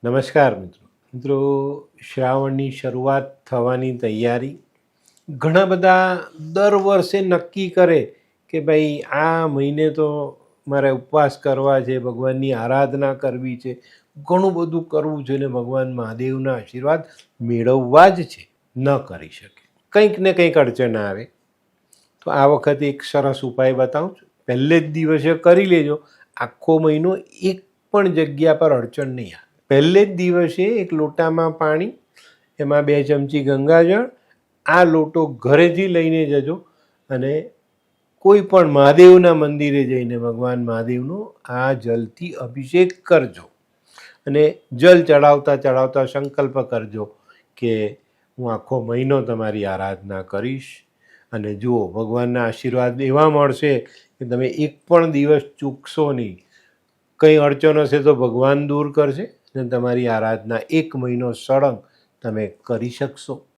નમસ્કાર મિત્રો શ્રાવણની શરૂઆત થવાની તૈયારી ઘણા બધા દર વર્ષે નક્કી કરે કે ભાઈ આ મહિને તો મારે ઉપવાસ કરવા છે, ભગવાનની આરાધના કરવી છે, ઘણું બધું કરવું છે ને ભગવાન મહાદેવના આશીર્વાદ મેળવવા જ છે, ન કરી શકે, કંઈક ને કંઈક અડચણ આવે. તો આ વખતે એક સરસ ઉપાય બતાવું છું. પહેલે જ દિવસે કરી લેજો, આખો મહિનો એક પણ જગ્યા પર અડચણ નહીં આવે. પહેલે જ દિવસે એક લોટામાં પાણી, એમાં 2 ચમચી ગંગાજળ, આ લોટો ઘરેથી લઈને જજો અને કોઈ પણ મહાદેવના મંદિરે જઈને ભગવાન મહાદેવનો આ જલથી અભિષેક કરજો અને જલ ચડાવતા ચડાવતા સંકલ્પ કરજો કે હું આખો મહિનો તમારી આરાધના કરીશ અને જુઓ ભગવાનના આશીર્વાદ એવા મળશે કે તમે એક પણ દિવસ ચૂકશો નહીં. કંઈ અડચણ હશે તો ભગવાન દૂર કરશે અને તમારી આરાધના એક મહિનો સળંગ તમે કરી શકશો.